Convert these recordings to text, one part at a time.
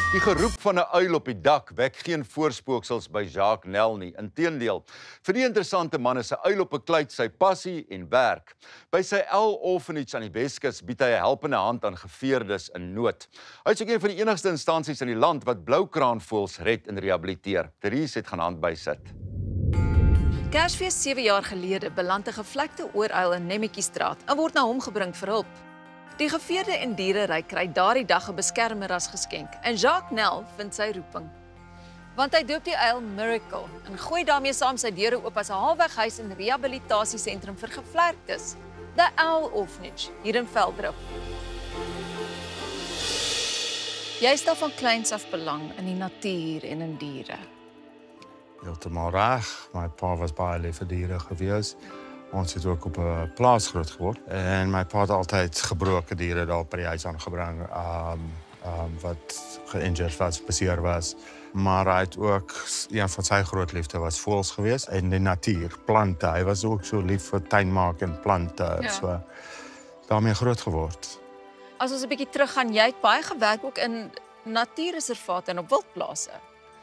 Die geroep van 'n uil op die dak wek geen voorspooksels by Jacques Nel nie. Inteendeel, vir die interessante man is 'n uil op 'n kluit sy passie en werk. By sy L Orphanage aan die Weskus bied hy 'n helpende hand aan geveerdes in nood. Hy is ook een van die enigste instansies in die land wat bloukraanvoëls red en rehabiliteer. Therese het gaan hand bysit. Kersfees 7 jaar gelede beland 'n gevlekte ooruil in Nemmetjiestraat en word na hom gebring vir hulp. Die geveerde en diereryk kry daardie dag 'n beskermer as geskenk en Jacques Nel vind sy roeping. Want hy doop die uil Miracle en gooi daarmee saam sy deure oop as 'n halfweghuis en rehabilitasiesentrum vir gevlektes, The L Orphanage hier in Velddrif. Jy stel van kleins af belang in die natuur en in diere. Heeltemal reg. My pa was baie lief vir diere gewees. Ons het ook op 'n plaas groot geword en my pa het altyd gebroke diere daar by die huis aangebring, wat geïnjured was, beseer was. Maar hy het ook, een van sy groot liefde was voëls gewees en die natuur, plante. Hy was ook so lief vir tuinmaak en plante, so daarmee groot geword. As ons 'n bietjie teruggaan, jy het baie gewerk ook in natuurreservate en op wildplase.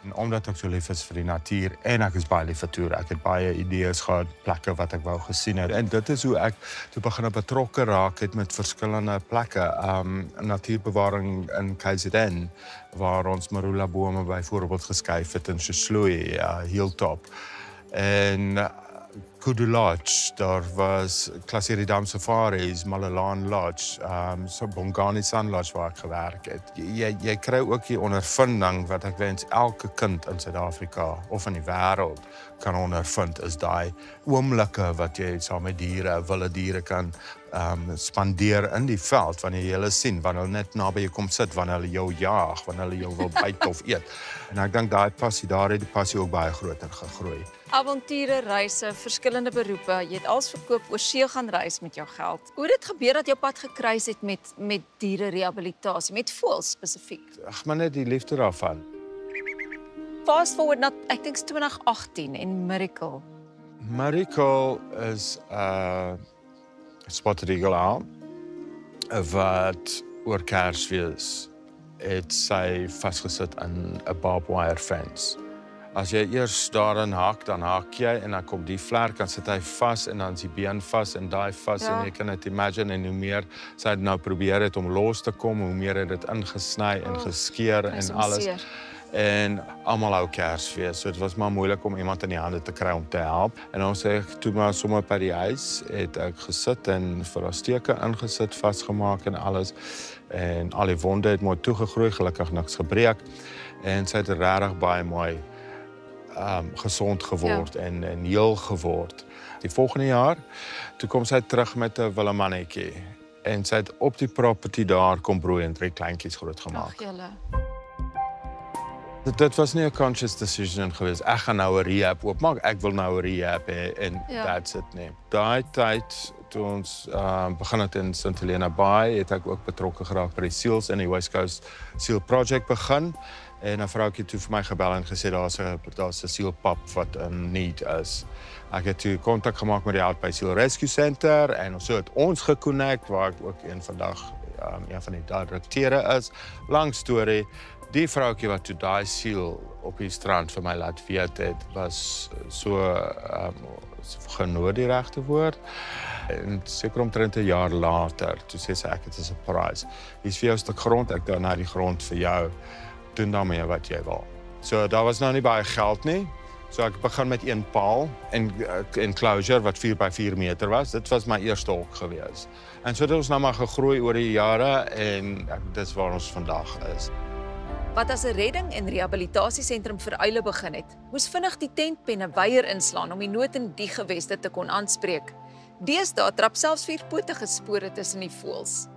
En omdat ek so lief is vir die natuur en ek is baie lief vir toer, ek het baie idees gehad, plekke wat ek wou gesien het. En dit is hoe ek toe begin betrokke raak het met verskillende plekke. Natuurbewaring in KZN, waar ons marula bome byvoorbeeld geskuif het in Sosloei, Hilltop. En Kudu Lodge, daar was Klaseridam Safaris, Malalaan Lodge, so Bongani Sun Lodge waar ek gewerk het. Jy kry ook die ondervinding wat ek wens elke kind in Suid-Afrika of in die wêreld kan ondervind, is daai oomblikke wat jy saam met diere, wilde diere kan spandeer in die veld, wanneer jy hulle sien, wanneer hulle net naby jou kom sit, wanneer hulle jou jaag, wanneer hulle jou wil byt of eet. En ek dink daai passie, daar het die passie ook baie groter gegroei. Avonture, reise, verskillende beroepe, jy het alles verkoop, oor see gaan reis met jou geld. Hoe het dit gebeur dat jou pad gekruis het met diererehabilitasie, met voëls spesifiek? Ag, maar net die liefde daarvan. Fast forward na, ek dink 2018 en Miracle. Miracle is spotted eagle owl wat oor Kersfees het sy vasgesit in 'n barbed wire fence. As jy eers daarin hak, dan hak jy en dan kom die vlerk, dan sit hy vas en dan is die been vas en daai vas en jy kan dit imagine en hoe meer sy het nou probeer het om los te kom, hoe meer het dit ingesny en geskeur en alles. En almal hou Kersfees, so dit was maar moeilik om iemand in die hande te kry om te help. En ons het toe maar sommer by die huis, het ek gesit en vir haar steke ingesit, vasgemaak en alles. En al die wonde het mooi toegegroei, gelukkig niks gebreek. En sy het regtig baie mooi gesond geword en heel geword. Die volgende jaar, toe kom sy terug met 'n willemannetjie. En sy het op die property daar kom broei en 3 kleintjies groot gemaak. Ag julle. Dit was nie 'n conscious decision geweest. Ek gaan nou 'n rehab oopmaak. Ek wil nou 'n rehab hê en that's it nie. Daai tyd toe ons begin het in St Helena Bay, het ek ook betrokke geraak by die seals in die West Coast Seal Project begin. En 'n vroukie toe vir my gebel en gesê daar's 'n sealpup wat in need is. Ek het toe kontak gemaak met die Outbay Seal Rescue Center en so het ons geconnect waar ek ook een van die direkteure is. Lang storie. Die vroukie wat toe daai seal op die strand vir my laat weet het, was so genoot die regte woord. En seker omtrent 'n jaar later, toe sê sy ek het 'n surprise. Hier's vir jou 'n stuk grond, ek doen na die grond vir jou. Doen daarmee wat jy wil. So daar was nou nie baie geld nie. So ek begin met 1 paal en enclosure wat 4 by 4 meter was. Dit was my eerste hok gewees. En so het ons nou maar gegroei oor die jare en dis waar ons vandag is. Wat as 'n redding en rehabilitasiesentrum vir uile begin het, moes vinnig die tentpenne weier inslaan om die nood in die geweste te kon aanspreek. Deesdae trap selfs 4-potige spore tussen die voëls.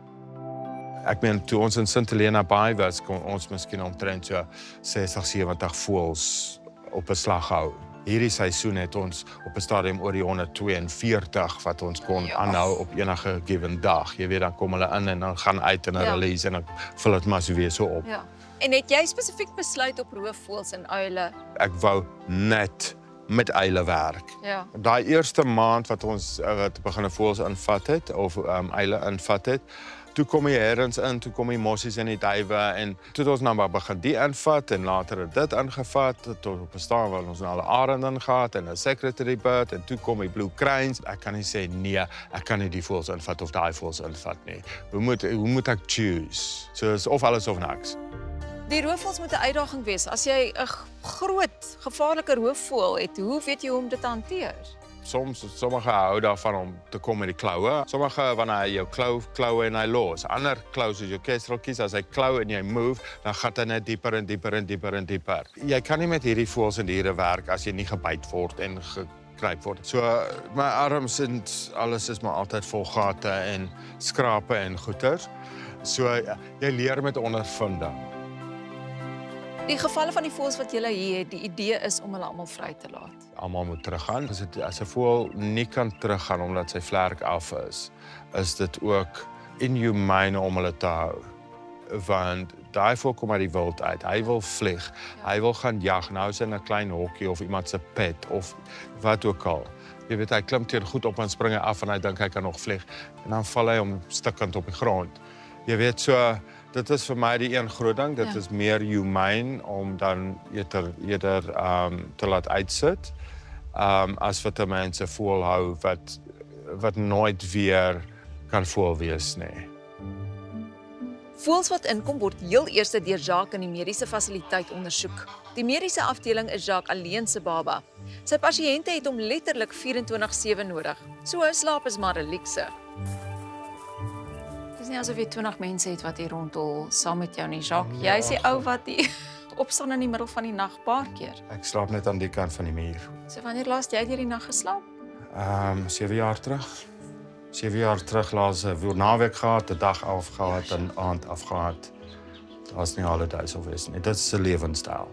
Ek meen, toe ons in St Helena Bay was, kon ons miskien omtrent so 60-70 voëls op 'n slag hou. Hierdie seisoen het ons op 'n stadium oor die 142 wat ons kon aanhou op enige given dag. Jy weet, dan kom hulle in en dan gaan uit en dan release en dan vul dit maar so weer so op. Ja. En het jy spesifiek besluit op roofvoëls en uile? Ek wou net met uile werk. Ja. Daai eerste maand wat ons begin voëls invat het of uile invat het, Toe kom die herons in, toe kom die mossies en die duwe en toe het ons nou maar begin die invat en later het dit ingevat tot op 'n stadium waar ons nou al 'n arend ingehad en 'n secretary bird en toe kom die blue cranes. Ek kan nie sê nee, ek kan nie die voëls invat of daai voëls invat nie. Hoe moet ek choose? So is of alles of niks. Die roofvoëls moet 'n uitdaging wees. As jy 'n groot, gevaarlike roofvoël het, hoe weet jy hoe om dit te hanteer? Sommige hou daarvan om te kom met die kloue. Sommige wanneer hy jou kloue en hy los. Ander kloue soos jou kestreltjies, as hy klou en jy move, dan gaan hy net dieper en dieper en dieper en dieper. Jy kan nie met hierdie voëls en diere werk as jy nie gebyt word en gekruip word. So my arms en alles is maar altyd vol gate en skrape en goeter. So jy leer met ondervinding. Die gevalle van die voëls wat julle hier het, die idee is om hulle almal vry te laat. Almal moet teruggaan. As 'n voël nie kan teruggaan omdat sy vlerk af is dit ook inhumane om hulle te hou. Want daai voël kom uit die wild uit. Hy wil vlieg. Ja. Hy wil gaan jag. Nou is hy in 'n klein hokkie of iemand se pet of wat ook al. Jy weet, hy klim teen goed op en spring af en hy dink hy kan nog vlieg. En dan val hy om stikkend op die grond. Jy weet, so dit is vir my die een groot ding. Dit is meer humane om dan eerder te laat uitsit. As wat 'n mens 'n voël hou wat nooit weer kan voël wees nie. Voëls wat inkom word heel eers deur Jacques in die mediese fasiliteit ondersoek. Die mediese afdeling is Jacques alleen se baba. Sy pasiënte het hom letterlik 24/7 nodig. So hy slaap is maar 'n luukse. Dis nie asof jy 20 mense het wat hier rondhol saam met jou nie, Jacques. Jy is die ou wat die opstaan in die middel van die nag paar keer. Ek slaap net aan die kant van die muur. So wanneer laas jy deur die nag geslaap? 7 jaar terug. 7 jaar terug laas 'n naweek gehad, 'n dag afgehad en aand afgehad. Daar's nie holidays of is nie. Dit is 'n lewenstyl.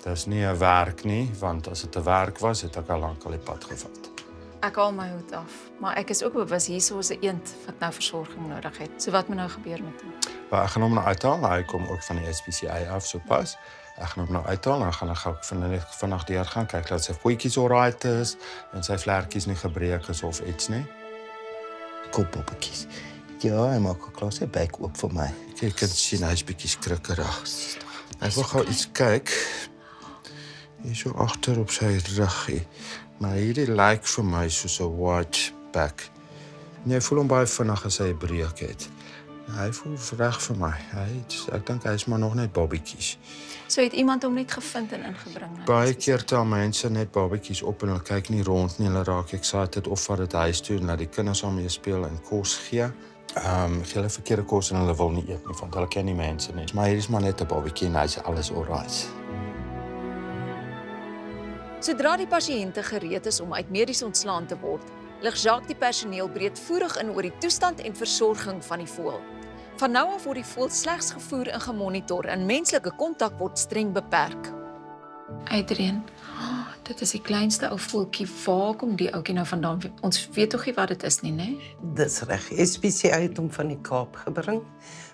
Dit is nie 'n werk nie, want as dit 'n werk was, het ek al lank al die pad gevat. Ek haal my hoed af, maar ek is ook bewus hierso is 'n eend wat nou versorging nodig het. So wat moet nou gebeur met hom? Ek gaan hom nou uithaal. Hy kom ook van die SPCA af so pas. Ek gaan hom nou uithaal en dan gaan ek gou vinnig deur gaan kyk dat sy voetjies alright is en sy vlerkies nie gebreek is of iets nie. Koppoppetjies. Ja, hy maak 'n klasse bek oop vir my. Kyk, kan sien hy's bietjie skrikkerig. Ek wil gou iets kyk. Hier so agter op sy ruggie. Maar hierdie lyk vir my soos 'n white back. Jy voel hom baie vinnig as hy 'n breek het. Hy voel reg vir my. Ek dink hy is maar nog net babietjies. So het iemand hom net gevind en ingebring. Baie keer tel mense net babietjies op en hulle kyk nie rond nie. Hulle raak excited of vat dit huis toe en laat die kinders daarmee speel en kos gee. Gee hulle verkeerde kos en hulle wil nie eet nie, want hulle ken nie mense nie. Maar hier is maar net 'n babietjie en hy's alles alright. Sodra die pasiënte gereed is om uit medies ontslaan te word, lig Jacques die personeel breedvoerig in oor die toestand en versorging van die voël. Van nou af word die voël slegs gevoer en gemonitor en menslike kontak word streng beperk. Adrian, dit is die kleinste ou voeltjie. Waar kom die ouetjie nou vandaan? Ons weet tog nie wat dit is nie, né? Dis reg. SPCA het hom van die Kaap gebring.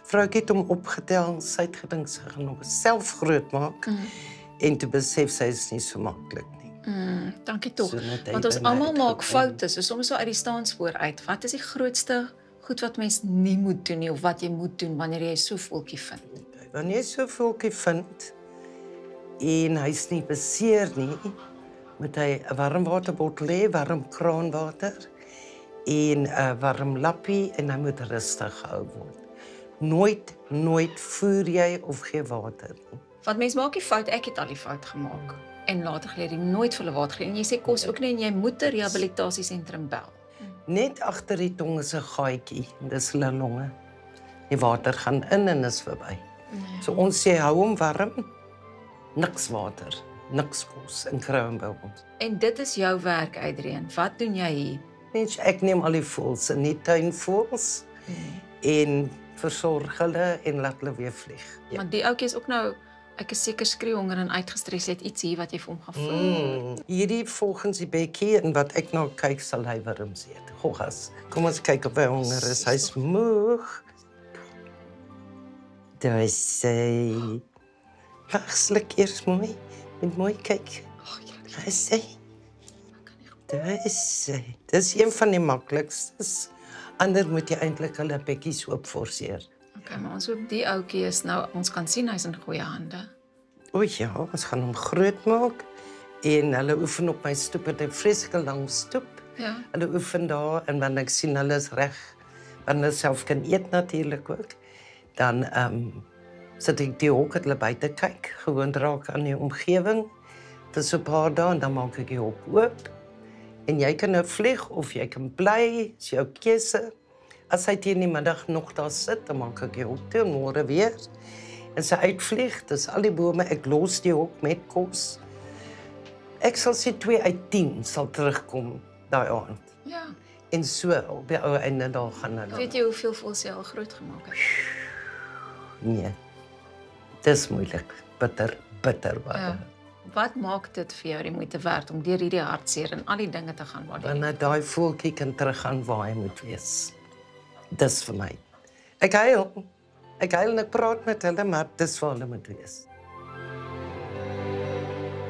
Vroukie het hom opgetel, sy het gedink sy gaan hom self grootmaak en toe besef sy is nie so maklik nie. Dankie tog. Want ons almal maak foute, so soms so uit die staanspoor uit. Wat is die grootste goed wat mens nie moet doen nie of wat jy moet doen wanneer jy so 'n voeltjie vind? Wanneer jy so 'n voeltjie vind en hy's nie beseer nie, moet hy 'n warm waterbottel hê, warm kraanwater en 'n warm lappie en hy moet rustig gehou word. Nooit voer jy of gee water nie. Want mens maak die fout, ek het al die fout gemaak. En later geleer jy nooit vir hulle water gee. En jy sê kos ook nie en jy moet 'n rehabilitasiesentrum bel. Net agter die tong is 'n gaatjie, dis hulle longe. Die water gaan in en is verby. So ons sê hou hom warm, niks water, niks kos en kry by ons. En dit is jou werk, Adrian. Wat doen jy hier? Mens, ek neem al die voëls in die tuin voëls en versorg hulle en laat hulle weer vlieg. Want die ouetjie is ook nou, ek is seker skreeuhonger en uitgestres, het iets hier wat jy vir hom gaan voel. Hierdie volgens die bekkie en wat ek nou kyk sal hy wurms eet. Goggas. Kom ons kyk of hy honger is. Hy's moeg. Daar is hy. Wagslik eers mooi. Met mooi kyk. Daar is hy. Daar is hy. Dis een van die maklikstes. Ander moet jy eintlik hulle bekkies oop forceer. Okay, maar ons hoop die ouetjie is nou, ons kan sien hy's in goeie hande. O ja, ons gaan hom groot maak. En hulle oefen op my stoep, het 'n vreeslike lang stoep. Ja. Hulle oefen daar en wanneer ek sien hulle is reg, wanneer hulle self kan eet natuurlik ook, dan sit ek die hok dat hulle buite kyk, gewoon raak aan die omgewing. Vir so 'n paar dae en dan maak ek die hok oop. En jy kan nou vlieg of jy kan bly, is jou keuse. As hy teen die middag nog daar sit, dan maak ek die hok toe en môre weer. En sy uitvlieg, dis al die bome, ek los die hok met kos. Ek sal sê 2 uit 10 sal terugkom daai aand. Ja. En so op die ou einde daar gaan hulle. Weet jy hoeveel voels jy al groot gemaak het? Nee. Dis moeilik. Bitter baie. Ja. Wat maak dit vir jou die moeite werd om deur hierdie hartseer en al die dinge te gaan waar jy Wanneer daai voeltjie kan teruggaan waar hy moet wees. Dis vir my. Ek huil en ek praat met hulle, maar dis waar hulle moet wees.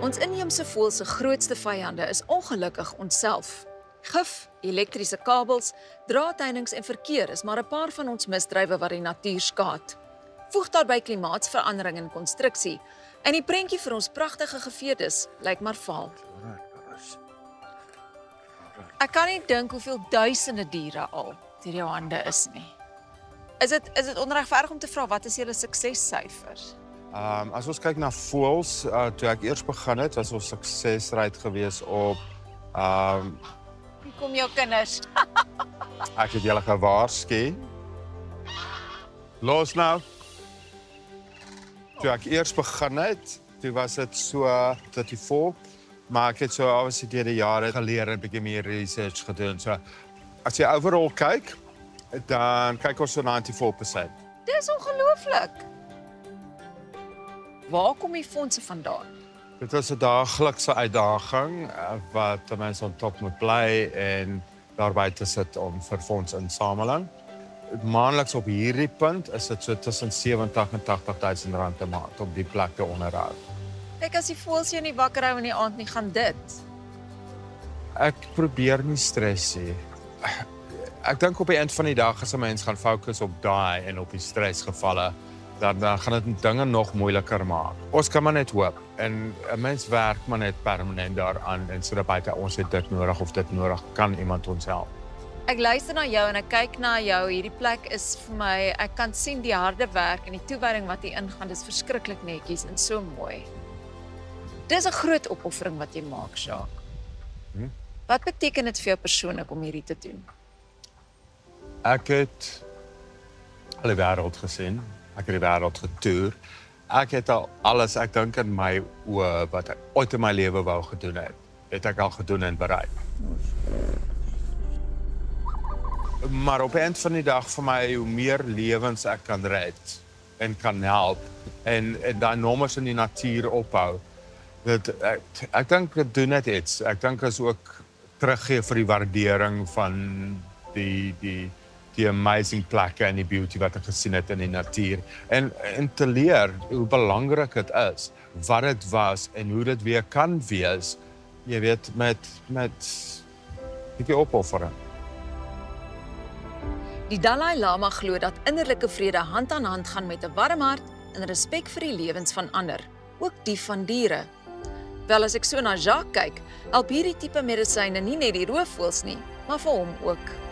Ons inheemse voël se grootste vyande is ongelukkig onsself. Gif, elektriese kabels, draadheininge en verkeer is maar 'n paar van ons misdrywe wat die natuur skaad. Voeg daarbey klimaatsverandering en konstruksie, en die prentjie vir ons pragtige geveerdes lyk maar vaal. Ek kan nie dink hoeveel duisende diere al deur jou hande is nie. Is dit onregverdig om te vra wat is julle suksessyfers? As ons kyk na voëls, toe ek eers begin het, was ons suksesryd gewees op Hier kom jou kinders. ek het julle gewaarsku. Los nou. Toe ek eers begin het, toe was dit so 34, maar ek het so obviously deur die jare geleer en 'n bietjie meer research gedoen. So as jy overall kyk, dan kyk ons so 94%. Dis ongelooflik. Waar kom die fondse vandaan? Dit is 'n daaglikse uitdaging wat mense op top moet bly en daarby te sit om vir fondsinsameling. Maandeliks op hierdie punt is dit so tussen 70 en 80 000 rand 'n maand om die plek te onderhou. Kyk, as die voëls jou nie wakker hou in die aand nie, gaan dit. Ek probeer nie stres nie. Ek dink op die eind van die dag as 'n mens gaan fokus op daai en op die stresgevalle, dan gaan dit dinge nog moeiliker maak. Ons kan maar net hoop en 'n mens werk maar net permanent daaraan en sodat buite ons het dit nodig of dit nodig, kan iemand ons help. Ek luister na jou en ek kyk na jou. Hierdie plek is vir my, ek kan sien die harde werk en die toewyding wat hier ingaan. Dis verskriklik netjies en so mooi. Dis 'n groot opoffering wat jy maak, Jacques. Wat beteken dit vir jou persoonlik om hierdie te doen? Ek het al die wêreld gesien. Ek het die wêreld getoer. Ek het al alles, ek dink in my oë wat ek ooit in my lewe wou gedoen het ek al gedoen en bereik. Maar op 'n eind van die dag vir my, hoe meer lewens ek kan red en kan help en daai nommers in die natuur ophou, ek dink dit doen net iets. Ek dink is ook teruggee vir die waardering van die amazing plekke en die beauty wat ek gesien het in die natuur. En te leer hoe belangrik dit is, wat dit was en hoe dit weer kan wees, jy weet, met die opoffering. Die Dalai Lama glo dat innerlike vrede hand aan hand gaan met 'n warm hart en respek vir die lewens van ander, ook die van diere. Wel, as ek so na Jacques kyk, help hierdie tipe medisyne nie net die roofvoëls nie, maar vir hom ook.